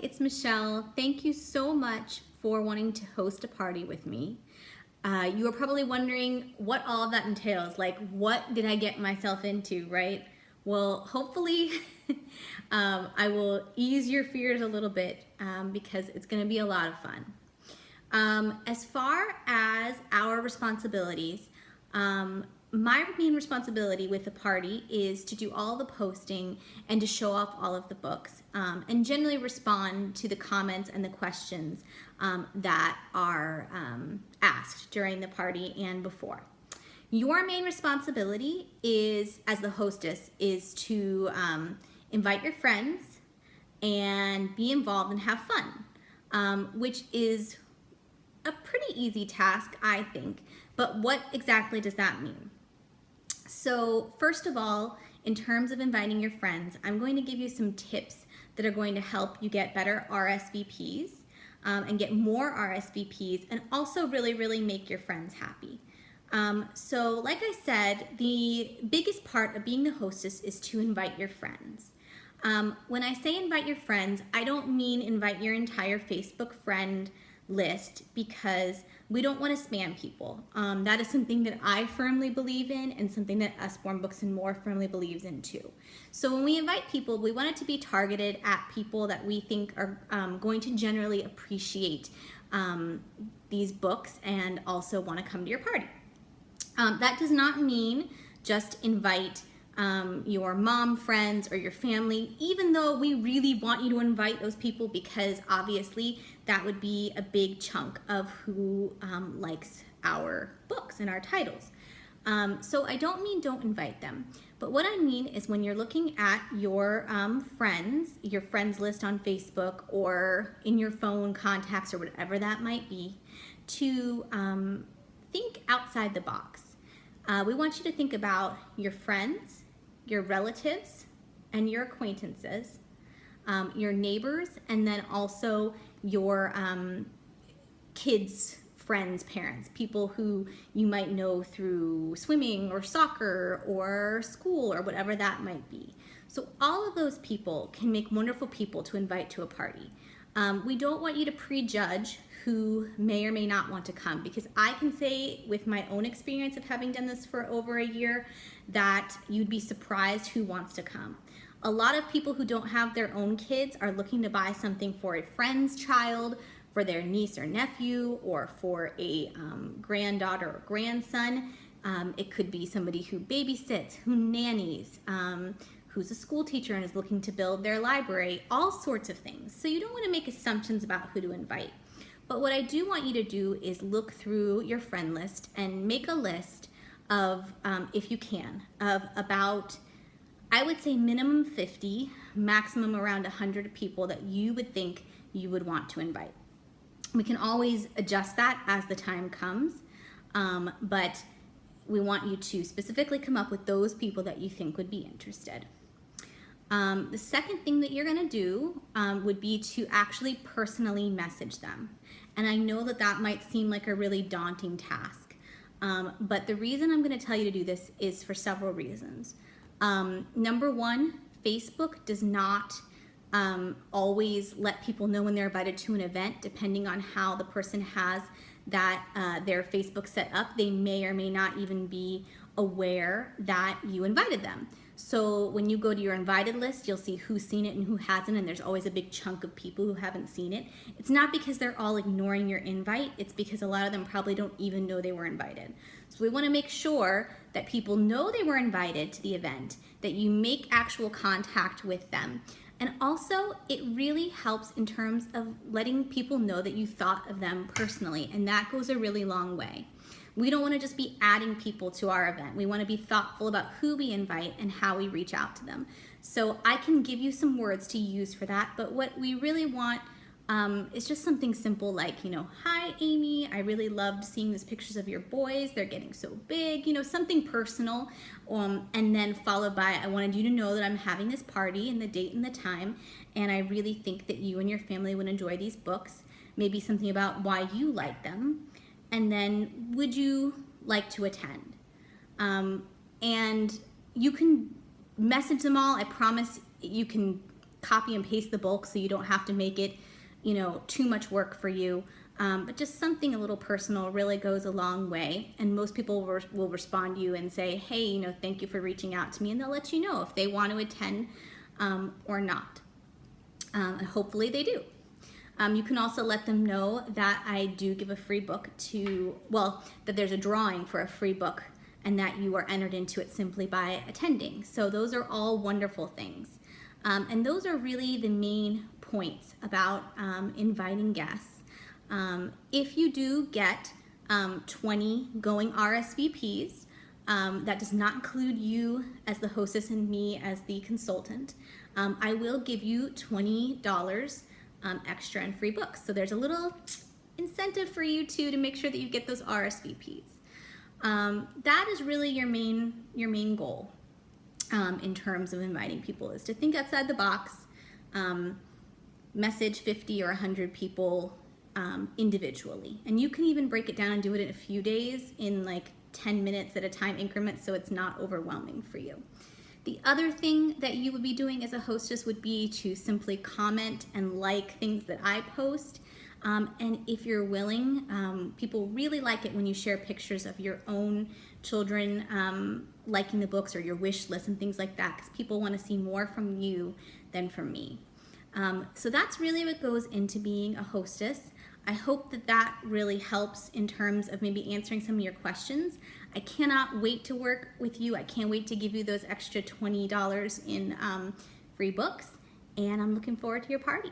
it's Michelle. Thank you so much for wanting to host a party with me. You are probably wondering what all of that entails. Like, what did I get myself into, right? Well, hopefully, I will ease your fears a little bit because it's going to be a lot of fun. As far as our responsibilities, my main responsibility with the party is to do all the posting and to show off all of the books and generally respond to the comments and the questions that are asked during the party and before. Your main responsibility is, as the hostess, is to invite your friends and be involved and have fun, which is a pretty easy task, I think. But what exactly does that mean? So first of all, in terms of inviting your friends, I'm going to give you some tips that are going to help you get better RSVPs and get more RSVPs and also really make your friends happy. So like I said, the biggest part of being the hostess is to invite your friends. When I say invite your friends, I don't mean invite your entire Facebook friend list because we don't want to spam people. That is something that I firmly believe in and something that Usborne Books and More firmly believes in too. So when we invite people, we want it to be targeted at people that we think are going to generally appreciate these books and also want to come to your party. That does not mean just invite your mom friends or your family, even though we really want you to invite those people because obviously that would be a big chunk of who likes our books and our titles. So I don't mean don't invite them, but what I mean is when you're looking at your friends list on Facebook or in your phone contacts or whatever that might be, to think outside the box. We want you to think about your friends, your relatives, and your acquaintances, your neighbors, and then also your kids' friends' parents, people who you might know through swimming or soccer or school or whatever that might be. So all of those people can make wonderful people to invite to a party. We don't want you to prejudge who may or may not want to come because I can say with my own experience of having done this for over a year that you'd be surprised who wants to come. A lot of people who don't have their own kids are looking to buy something for a friend's child, for their niece or nephew, or for a granddaughter or grandson. It could be somebody who babysits, who nannies, who's a school teacher and is looking to build their library, all sorts of things. So you don't want to make assumptions about who to invite. But what I do want you to do is look through your friend list and make a list of, if you can, of about, I would say minimum 50, maximum around 100 people that you would think you would want to invite. We can always adjust that as the time comes, but we want you to specifically come up with those people that you think would be interested. The second thing that you're going to do would be to actually personally message them. And I know that that might seem like a really daunting task, but the reason I'm going to tell you to do this is for several reasons. Number one, Facebook does not always let people know when they're invited to an event, depending on how the person has that their Facebook set up. They may or may not even be aware that you invited them. So when you go to your invited list, you'll see who's seen it and who hasn't, and there's always a big chunk of people who haven't seen it. It's not because they're all ignoring your invite, it's because a lot of them probably don't even know they were invited. So we want to make sure that people know they were invited to the event, that you make actual contact with them. And also, it really helps in terms of letting people know that you thought of them personally, and that goes a really long way. We don't want to just be adding people to our event. We want to be thoughtful about who we invite and how we reach out to them. So I can give you some words to use for that, but what we really want is just something simple like, hi Amy, I really loved seeing these pictures of your boys. They're getting so big, something personal. And then followed by, I wanted you to know that I'm having this party and the date and the time, and I really think that you and your family would enjoy these books. Maybe something about why you like them. And then, would you like to attend? And you can message them all. I promise you can copy and paste the bulk so you don't have to make it, you know, too much work for you. But just something a little personal really goes a long way. And most people will respond to you and say, hey, you know, thank you for reaching out to me. And they'll let you know if they want to attend or not. And hopefully they do. You can also let them know that I do give a free book that there's a drawing for a free book and that you are entered into it simply by attending. So those are all wonderful things. And those are really the main points about inviting guests. If you do get 20 going RSVPs, that does not include you as the hostess and me as the consultant, I will give you $20 extra in free books. So there's a little incentive for you too to make sure that you get those RSVPs. That is really your main goal in terms of inviting people, is to think outside the box, message 50 or 100 people individually. And you can even break it down and do it in a few days in like 10 minutes at a time increments, so it's not overwhelming for you. The other thing that you would be doing as a hostess would be to simply comment and like things that I post. And if you're willing, people really like it when you share pictures of your own children liking the books or your wish list and things like that, because people want to see more from you than from me. So that's really what goes into being a hostess. I hope that that really helps in terms of maybe answering some of your questions. I cannot wait to work with you. I can't wait to give you those extra $20 in free books, and I'm looking forward to your party.